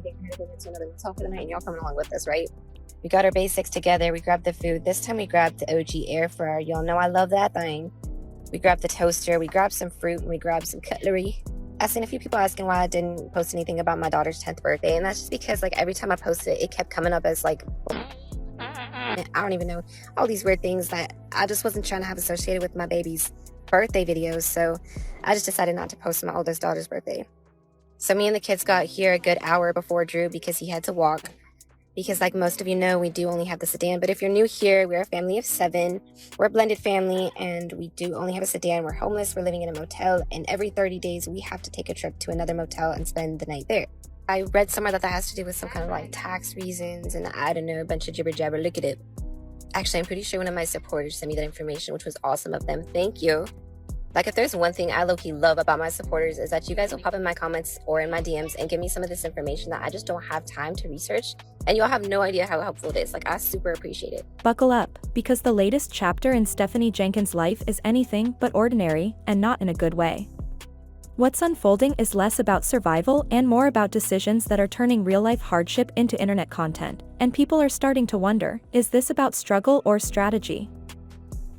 getting ready to go into another motel for the night, and y'all coming along with us, right? We got our basics together. We grabbed the food. This time we grabbed the OG air fryer. Y'all know I love that thing. We grabbed the toaster. We grabbed some fruit, and we grabbed some cutlery. I've seen a few people asking why I didn't post anything about my daughter's 10th birthday, and that's just because, like, every time I posted it, it kept coming up as, like, I don't even know, all these weird things that I just wasn't trying to have associated with my baby's birthday videos, so I just decided not to post my oldest daughter's birthday. So me and the kids got here a good hour before Drew because he had to walk. Because like most of you know, we do only have the sedan. But if you're new here, we're a family of 7. We're a blended family, and we do only have a sedan. We're homeless. We're living in a motel. And every 30 days, we have to take a trip to another motel and spend the night there. I read somewhere that has to do with some kind of like tax reasons. And I don't know, a bunch of jibber jabber. Look at it. Actually, I'm pretty sure one of my supporters sent me that information, which was awesome of them. Thank you. Like, if there's one thing I low-key love about my supporters is that you guys will pop in my comments or in my DMs and give me some of this information that I just don't have time to research. And you'll have no idea how helpful it is. Like, I super appreciate it. Buckle up, because the latest chapter in Stephanie Jenkins' life is anything but ordinary, and not in a good way. What's unfolding is less about survival and more about decisions that are turning real-life hardship into internet content. And people are starting to wonder, is this about struggle or strategy?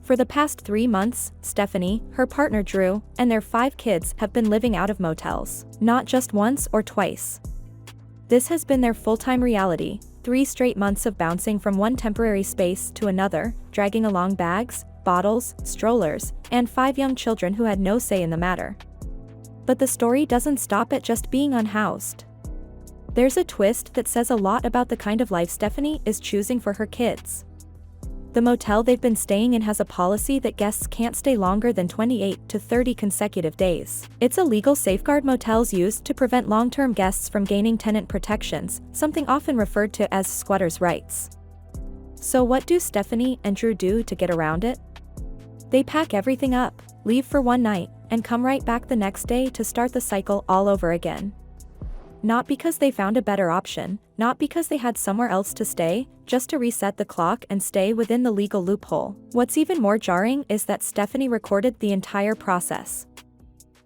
For the past 3 months, Stephanie, her partner Drew, and their 5 kids have been living out of motels, not just once or twice. This has been their full-time reality, 3 straight months of bouncing from one temporary space to another, dragging along bags, bottles, strollers, and 5 young children who had no say in the matter. But the story doesn't stop at just being unhoused. There's a twist that says a lot about the kind of life Stephanie is choosing for her kids. The motel they've been staying in has a policy that guests can't stay longer than 28 to 30 consecutive days. It's a legal safeguard motels use to prevent long-term guests from gaining tenant protections, something often referred to as squatters' rights. So what do Stephanie and Drew do to get around it? They pack everything up, leave for one night, and come right back the next day to start the cycle all over again. Not because they found a better option, not because they had somewhere else to stay, just to reset the clock and stay within the legal loophole. What's even more jarring is that Stephanie recorded the entire process.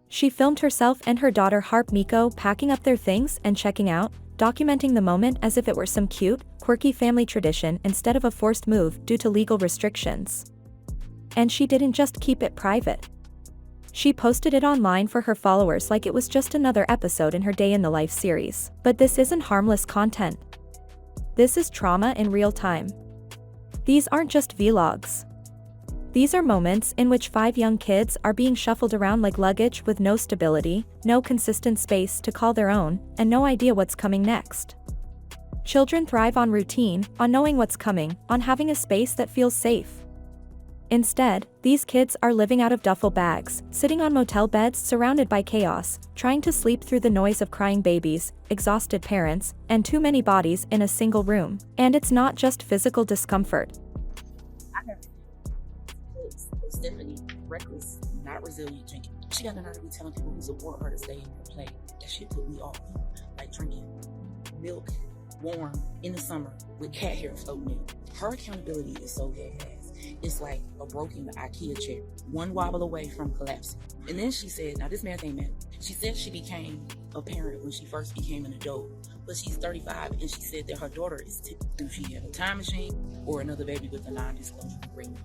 She filmed herself and her daughter Harp Miko packing up their things and checking out, documenting the moment as if it were some cute, quirky family tradition instead of a forced move due to legal restrictions. And she didn't just keep it private. She posted it online for her followers like it was just another episode in her Day in the Life series. But this isn't harmless content. This is trauma in real time. These aren't just vlogs. These are moments in which 5 young kids are being shuffled around like luggage with no stability, no consistent space to call their own, and no idea what's coming next. Children thrive on routine, on knowing what's coming, on having a space that feels safe. Instead, these kids are living out of duffel bags, sitting on motel beds surrounded by chaos, trying to sleep through the noise of crying babies, exhausted parents, and too many bodies in a single room. And it's not just physical discomfort. I heard Stephanie, reckless, not resilient drinking. She got the nerve to be telling people who support her to stay in her play. That shit put me off. Like drinking milk, warm, in the summer, with cat hair floating in. Her accountability is so bad. It's like a broken IKEA chair, one wobble away from collapsing. And then she said, now this math ain't math. She said she became a parent when she first became an adult, but she's 35 and she said that her daughter is 10. Do she have a time machine or another baby with a non-disclosure agreement?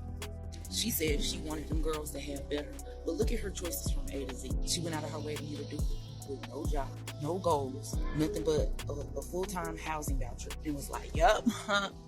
She said she wanted them girls to have better, but look at her choices from A to Z. She went out of her way to get a dude with no job, no goals, nothing but a full-time housing voucher, and was like, yup,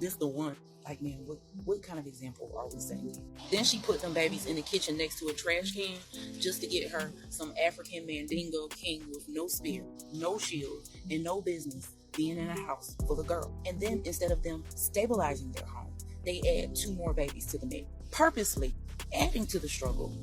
this the one. Like, man, what kind of example are we setting? Then she put them babies in the kitchen next to a trash can just to get her some African Mandingo king with no spear, no shield, and no business being in a house full of girls. And then instead of them stabilizing their home, they add 2 more babies to the mix, purposely adding to the struggle.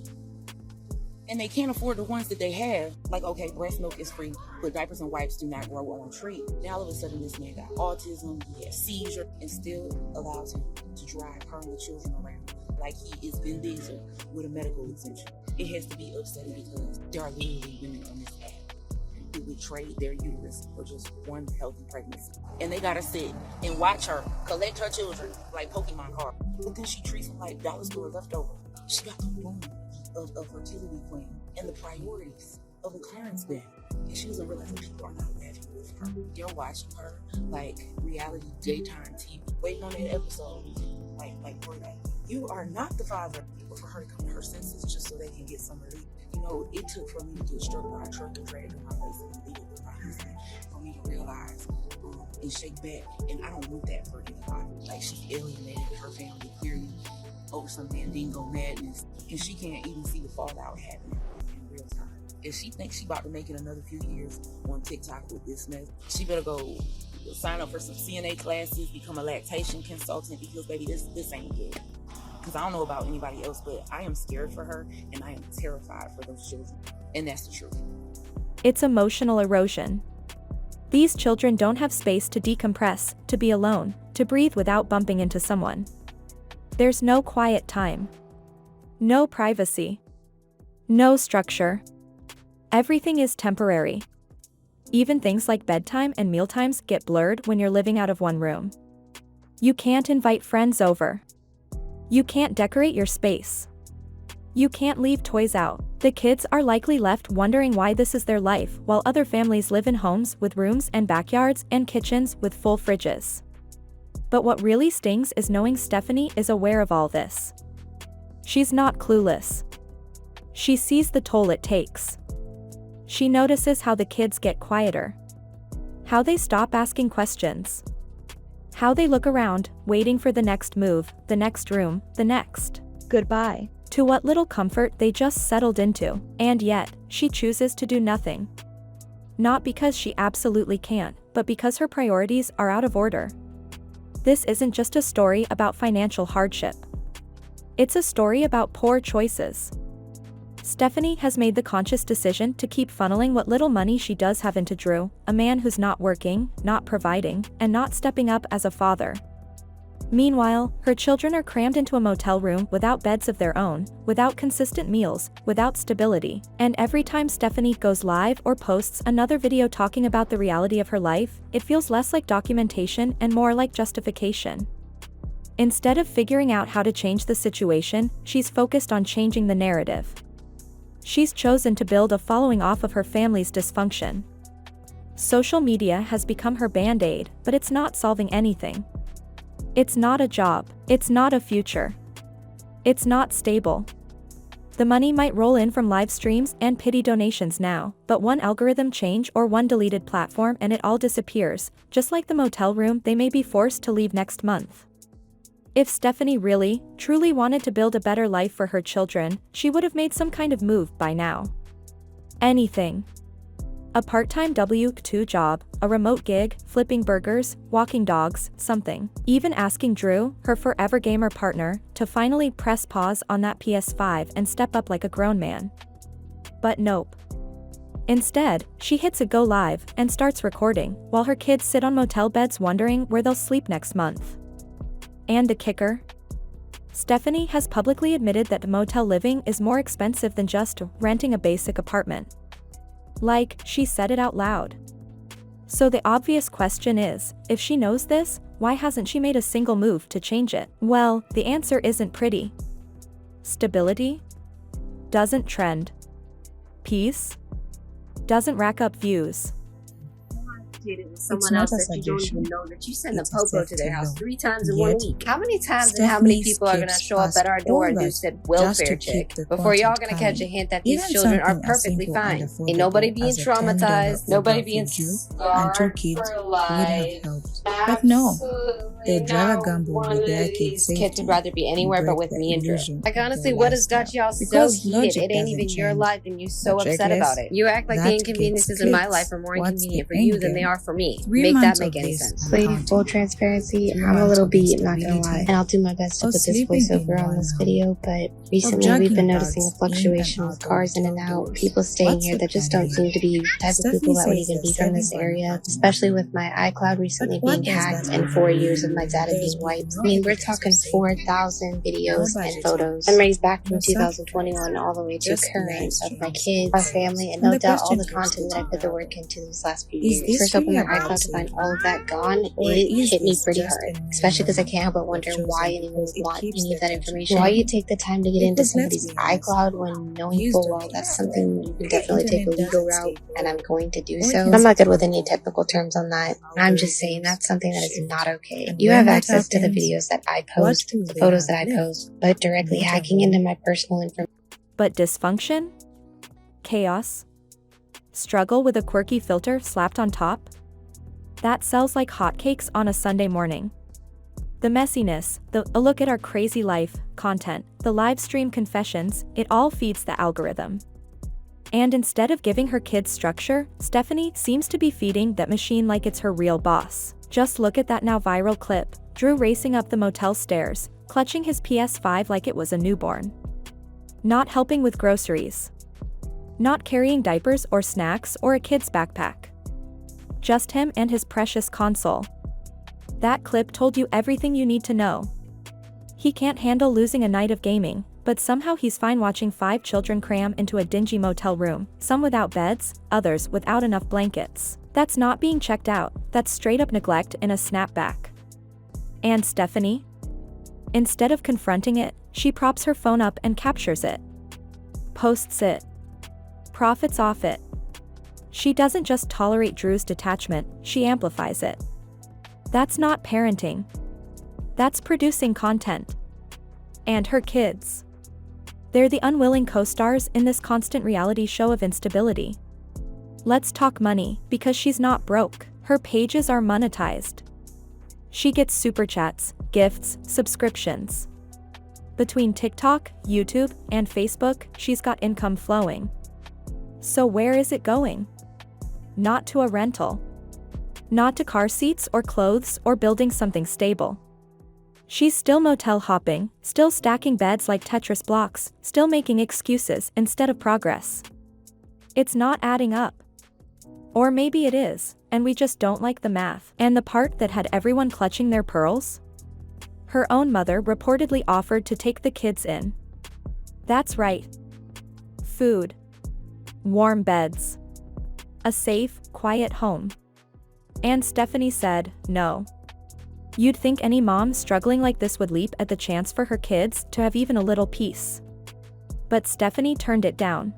And they can't afford the ones that they have. Like, okay, breast milk is free, but diapers and wipes do not grow on trees. Now all of a sudden this man got autism, he has seizure, and still allows him to drive her and the children around like he is Vin Diesel with a medical exemption. It has to be upsetting because there are literally women on this app who would trade their uterus for just one healthy pregnancy. And they gotta sit and watch her collect her children like Pokemon cards. But then she treats them like dollar store leftovers. She got the wound of fertility queen and the priorities of a clearance bin. And she doesn't realize that people are not laughing. her. You're watching her like reality daytime TV, waiting on that episode. Like, bro, you are not the father. But for her to come to her senses just so they can get some relief. You know, it took for me to get struck by a truck and dragged in my face and leave it with my husband for me to realize and shake back. And I don't want that for anybody. Like, she's alienated her family clearly over some Mandingo madness, and she can't even see the fallout happening in real time. If she thinks she about to make it another few years on TikTok with this mess, she better go sign up for some CNA classes, become a lactation consultant, because baby, this ain't good. Because I don't know about anybody else, but I am scared for her, and I am terrified for those children. And that's the truth. It's emotional erosion. These children don't have space to decompress, to be alone, to breathe without bumping into someone. There's no quiet time. No privacy. No structure. Everything is temporary. Even things like bedtime and mealtimes get blurred when you're living out of one room. You can't invite friends over. You can't decorate your space. You can't leave toys out. The kids are likely left wondering why this is their life, while other families live in homes with rooms and backyards and kitchens with full fridges. But what really stings is knowing Stephanie is aware of all this. She's not clueless. She sees the toll it takes. She notices how the kids get quieter. How they stop asking questions. How they look around, waiting for the next move, the next room, the next goodbye, to what little comfort they just settled into, and yet, she chooses to do nothing. Not because she absolutely can't, but because her priorities are out of order. This isn't just a story about financial hardship. It's a story about poor choices. Stephanie has made the conscious decision to keep funneling what little money she does have into Drew, a man who's not working, not providing, and not stepping up as a father. Meanwhile, her children are crammed into a motel room without beds of their own, without consistent meals, without stability, and every time Stephanie goes live or posts another video talking about the reality of her life, it feels less like documentation and more like justification. Instead of figuring out how to change the situation, she's focused on changing the narrative. She's chosen to build a following off of her family's dysfunction. Social media has become her band-aid, but it's not solving anything. It's not a job. It's not a future. It's not stable. The money might roll in from live streams and pity donations now, but one algorithm change or one deleted platform and it all disappears, just like the motel room they may be forced to leave next month. If Stephanie really, truly wanted to build a better life for her children, she would have made some kind of move by now. Anything. A part-time W-2 job, a remote gig, flipping burgers, walking dogs, something. Even asking Drew, her forever gamer partner, to finally press pause on that PS5 and step up like a grown man. But nope. Instead, she hits a go live and starts recording, while her kids sit on motel beds wondering where they'll sleep next month. And the kicker? Stephanie has publicly admitted that motel living is more expensive than just renting a basic apartment. Like, she said it out loud. So the obvious question is, if she knows this, why hasn't she made a single move to change it? Well, the answer isn't pretty. Stability? Doesn't trend. Peace? Doesn't rack up views. It with someone else that you don't even know, that you send the popo to their house 3 times in 1 week. How many times and how many people are going to show up at our door and do said welfare check before y'all going to catch a hint that these children are perfectly fine? Ain't nobody being traumatized, nobody being scarred for life. But no, they'd rather gamble with their kids' safety. Kids would rather be anywhere but with me and Drew. Like honestly, what has got y'all so heated? It ain't even your life and you so upset about it. You act like the inconveniences in my life are more inconvenient for you than they are for me. Make that make any sense? Lady, full transparency, I'm a little beat, not gonna lie. And I'll do my best to put this voiceover on this video, but recently we've been noticing a fluctuation with cars in and out, people staying here that just don't seem to be the type of people that would even be from this area, especially with my iCloud recently being hacked and 4 years of my dad is being wiped. I mean, we're talking 4,000 videos and photos. Memories back from 2021 all the way to current of my kids, our family, and no doubt all the content that I put the work into these last few years. First opened my iCloud to find all of that gone, it hit me pretty hard. Especially because I can't help but wonder why anyone would want any of that information. Why you take the time to get into somebody's iCloud when knowing full well that's something you can definitely take a legal route, and I'm going to do so. I'm not good with any technical terms on that. I'm just saying that's something that is not okay. You have access to the videos that I post, the photos that I post, but directly hacking into my personal information. But dysfunction? Chaos? Struggle with a quirky filter slapped on top? That sells like hotcakes on a Sunday morning. The messiness, a look at our crazy life, content, the live stream confessions, it all feeds the algorithm. And instead of giving her kids structure, Stephanie seems to be feeding that machine like it's her real boss. Just look at that now viral clip, Drew racing up the motel stairs, clutching his PS5 like it was a newborn. Not helping with groceries. Not carrying diapers or snacks or a kid's backpack. Just him and his precious console. That clip told you everything you need to know. He can't handle losing a night of gaming, but somehow he's fine watching 5 children cram into a dingy motel room, some without beds, others without enough blankets. That's not being checked out, that's straight up neglect in a snapback. And Stephanie? Instead of confronting it, she props her phone up and captures it. Posts it. Profits off it. She doesn't just tolerate Drew's detachment, she amplifies it. That's not parenting. That's producing content. And her kids. They're the unwilling co-stars in this constant reality show of instability. Let's talk money, because she's not broke. Her pages are monetized. She gets super chats, gifts, subscriptions. Between TikTok, YouTube, and Facebook, she's got income flowing. So where is it going? Not to a rental. Not to car seats or clothes or building something stable. She's still motel hopping, still stacking beds like Tetris blocks, still making excuses instead of progress. It's not adding up. Or maybe it is, and we just don't like the math. And the part that had everyone clutching their pearls? Her own mother reportedly offered to take the kids in. That's right. Food. Warm beds. A safe, quiet home. And Stephanie said, no. You'd think any mom struggling like this would leap at the chance for her kids to have even a little peace. But Stephanie turned it down.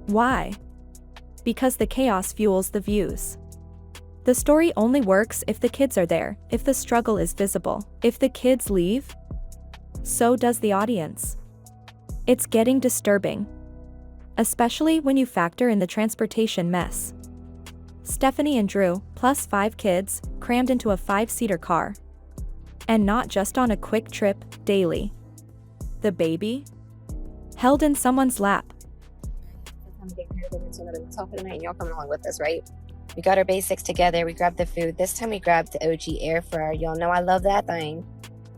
Why? Because the chaos fuels the views. The story only works if the kids are there, if the struggle is visible. If the kids leave, so does the audience. It's getting disturbing. Especially when you factor in the transportation mess. Stephanie and Drew, plus 5 kids, crammed into a 5-seater car. And not just on a quick trip, daily. The baby? Held in someone's lap. For the night, and y'all coming along with us, right? We got our basics together, we grabbed the food. This time we grabbed the OG air fryer. Y'all know I love that thing.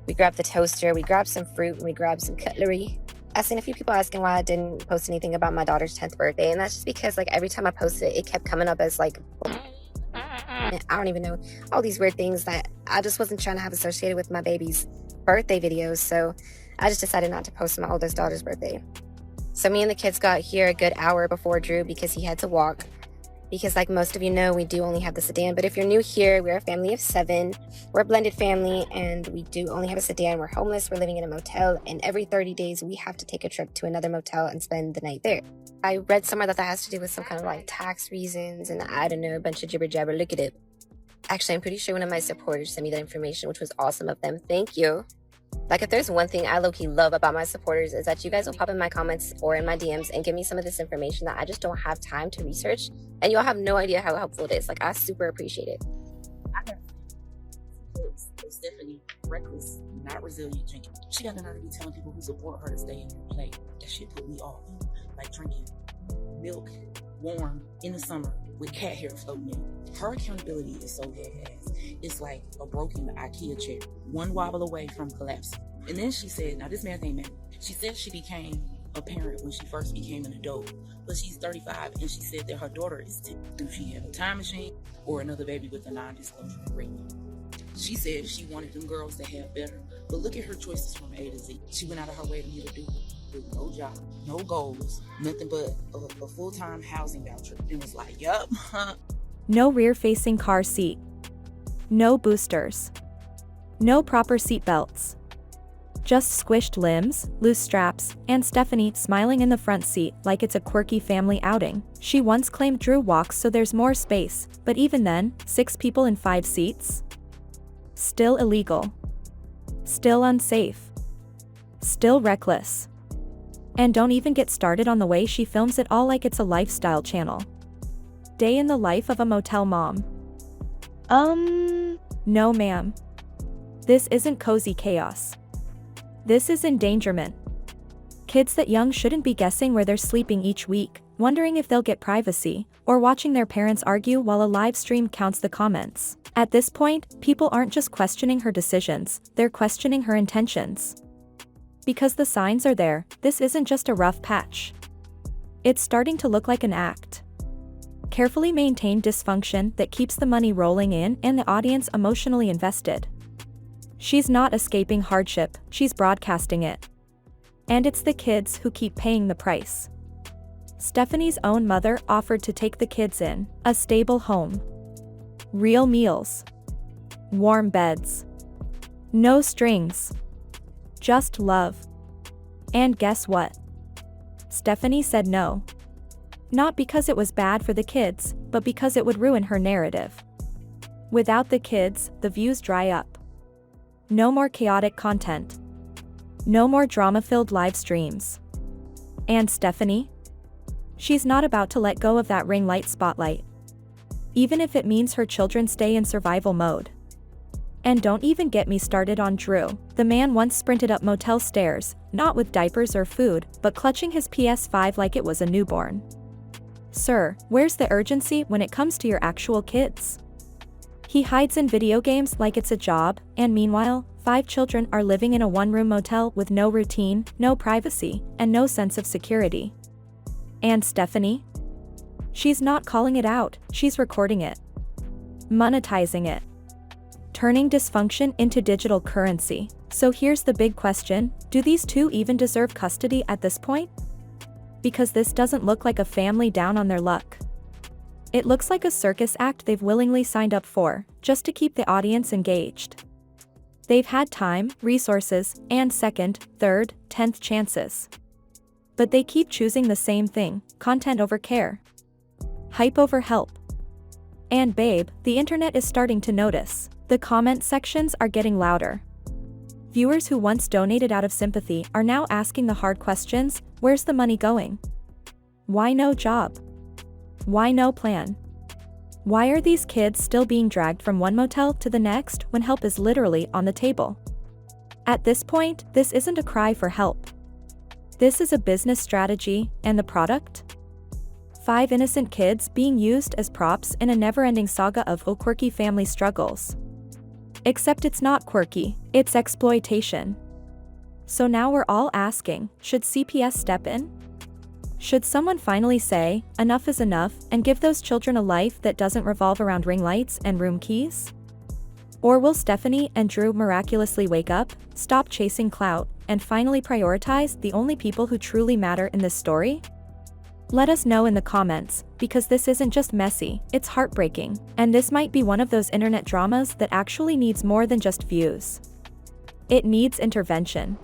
We grabbed the toaster, we grabbed some fruit, and we grabbed some cutlery. I've seen a few people asking why I didn't post anything about my daughter's 10th birthday, and that's just because like every time I posted it kept coming up as like I don't even know, all these weird things that I just wasn't trying to have associated with my baby's birthday videos, so I just decided not to post my oldest daughter's birthday. So me and the kids got here a good hour before Drew because he had to walk. Because like most of you know, we do only have the sedan. But if you're new here, we're a family of 7. We're a blended family and we do only have a sedan. We're homeless, we're living in a motel. And every 30 days, we have to take a trip to another motel and spend the night there. I read somewhere that has to do with some kind of like tax reasons. And I don't know, a bunch of jibber jabber. Look at it. Actually, I'm pretty sure one of my supporters sent me that information, which was awesome of them. Thank you. Like, if there's one thing I low-key love about my supporters is that you guys will pop in my comments or in my DMs and give me some of this information that I just don't have time to research. And y'all have no idea how helpful it is. Like, I super appreciate it. Stephanie, reckless, not resilient drinking. She got the nerve to be telling people who support her to stay in her play. That shit put me off. Like drinking milk, warm, in the summer, with cat hair floating in. Her accountability is so badass. It's like a broken IKEA chair, one wobble away from collapsing. And then she said, now this math ain't math. She said she became a parent when she first became an adult, but she's 35 and she said that her daughter is 10. Do she have a time machine or another baby with a non-disclosure agreement? She said she wanted them girls to have better, but look at her choices from A to Z. She went out of her way to me to do it with no job, no goals, nothing but a full-time housing voucher. And was like, yup. No rear-facing car seat. No boosters. No proper seat belts. Just squished limbs, loose straps, and Stephanie smiling in the front seat like it's a quirky family outing. She once claimed Drew walks so there's more space, but even then, 6 people in 5 seats? Still illegal. Still unsafe. Still reckless. And don't even get started on the way she films it all like it's a lifestyle channel. Day in the life of a motel mom. No ma'am. This isn't cozy chaos. This is endangerment. Kids that young shouldn't be guessing where they're sleeping each week, wondering if they'll get privacy, or watching their parents argue while a live stream counts the comments. At this point, people aren't just questioning her decisions, they're questioning her intentions. Because the signs are there, this isn't just a rough patch. It's starting to look like an act. Carefully maintained dysfunction that keeps the money rolling in and the audience emotionally invested. She's not escaping hardship, she's broadcasting it. And it's the kids who keep paying the price. Stephanie's own mother offered to take the kids in a stable home. Real meals. Warm beds. No strings. Just love. And guess what? Stephanie said no. Not because it was bad for the kids, but because it would ruin her narrative. Without the kids, the views dry up. No more chaotic content. No more drama-filled live streams. And Stephanie? She's not about to let go of that ring light spotlight. Even if it means her children stay in survival mode. And don't even get me started on Drew. The man once sprinted up motel stairs, not with diapers or food, but clutching his PS5 like it was a newborn. Sir, where's the urgency when it comes to your actual kids? He hides in video games like it's a job, and meanwhile, 5 children are living in a one-room motel with no routine, no privacy, and no sense of security. And Stephanie? She's not calling it out, she's recording it. Monetizing it. Turning dysfunction into digital currency. So here's the big question, do these two even deserve custody at this point? Because this doesn't look like a family down on their luck. It looks like a circus act they've willingly signed up for, just to keep the audience engaged. They've had time, resources, and second, third, 10th chances. But they keep choosing the same thing, content over care. Hype over help. And babe, the internet is starting to notice. The comment sections are getting louder. Viewers who once donated out of sympathy are now asking the hard questions, where's the money going? Why no job? Why no plan? Why are these kids still being dragged from one motel to the next when help is literally on the table? At this point, this isn't a cry for help. This is a business strategy, and the product? 5 innocent kids being used as props in a never-ending saga of quirky family struggles. Except it's not quirky, it's exploitation. So now we're all asking, should CPS step in? Should someone finally say, enough is enough, and give those children a life that doesn't revolve around ring lights and room keys? Or will Stephanie and Drew miraculously wake up, stop chasing clout, and finally prioritize the only people who truly matter in this story? Let us know in the comments, because this isn't just messy, it's heartbreaking, and this might be one of those internet dramas that actually needs more than just views. It needs intervention.